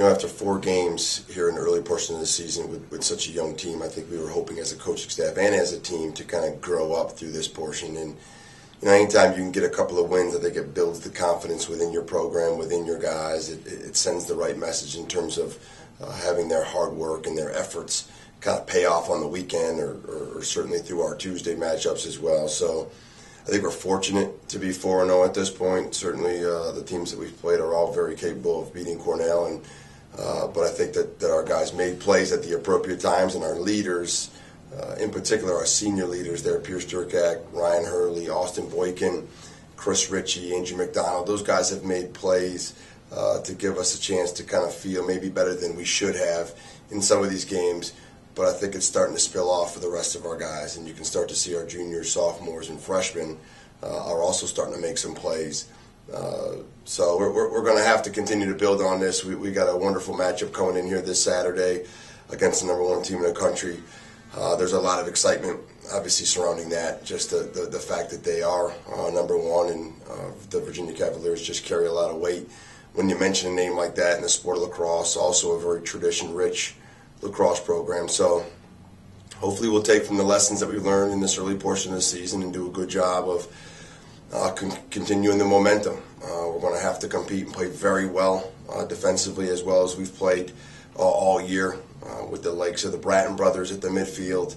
after 4 games here in the early portion of the season with such a young team, I think we were hoping as a coaching staff and as a team to kind of grow up through this portion. And anytime you can get a couple of wins, I think it builds the confidence within your program, within your guys. It sends the right message in terms of having their hard work and their efforts kind of pay off on the weekend or certainly through our Tuesday matchups as well. So I think we're fortunate to be 4-0 at this point. Certainly the teams that we've played are all very capable of beating Cornell, but I think that our guys made plays at the appropriate times, and our leaders, in particular our senior leaders there, Pierce Durkak, Ryan Hurley, Austin Boykin, Chris Ritchie, Andrew McDonald, those guys have made plays to give us a chance to kind of feel maybe better than we should have in some of these games. But I think it's starting to spill off for the rest of our guys, and you can start to see our juniors, sophomores, and freshmen are also starting to make some plays. So we're going to have to continue to build on this. We got a wonderful matchup coming in here this Saturday against the #1 team in the country. There's a lot of excitement, obviously, surrounding that. Just the fact that they are #1 and the Virginia Cavaliers just carry a lot of weight. When you mention a name like that in the sport of lacrosse, also a very tradition-rich lacrosse program. So hopefully we'll take from the lessons that we've learned in this early portion of the season and do a good job of continuing the momentum. We're going to have to compete and play very well defensively, as well as we've played all year with the likes of the Bratton brothers at the midfield.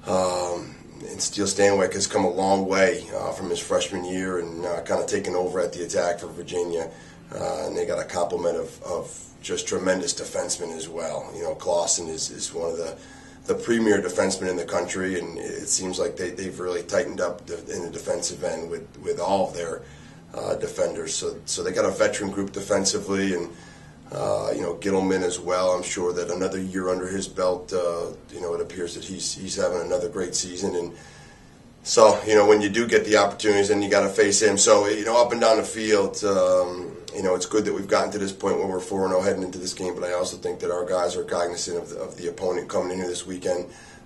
And Steele Stanwyck has come a long way from his freshman year and kind of taken over at the attack for Virginia. And they got a complement of just tremendous defensemen as well. Clausen is one of the premier defensemen in the country, and it seems like they've really tightened up in the defensive end with all of their defenders. So they got a veteran group defensively, and Gittleman as well. I'm sure that another year under his belt, it appears that he's having another great season. And so, when you do get the opportunities, then you got to face him. So, up and down the field, it's good that we've gotten to this point where we're 4-0 heading into this game, but I also think that our guys are cognizant of the opponent coming in here this weekend,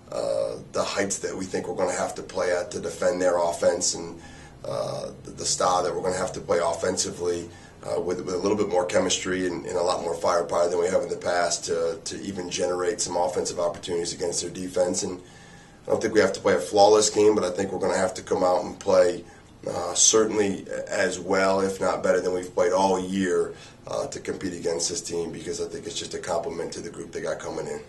the heights that we think we're going to have to play at to defend their offense, and the style that we're going to have to play offensively with a little bit more chemistry and a lot more firepower than we have in the past to even generate some offensive opportunities against their defense. And I don't think we have to play a flawless game, but I think we're going to have to come out and play certainly as well, if not better than we've played all year to compete against this team, because I think it's just a compliment to the group they got coming in.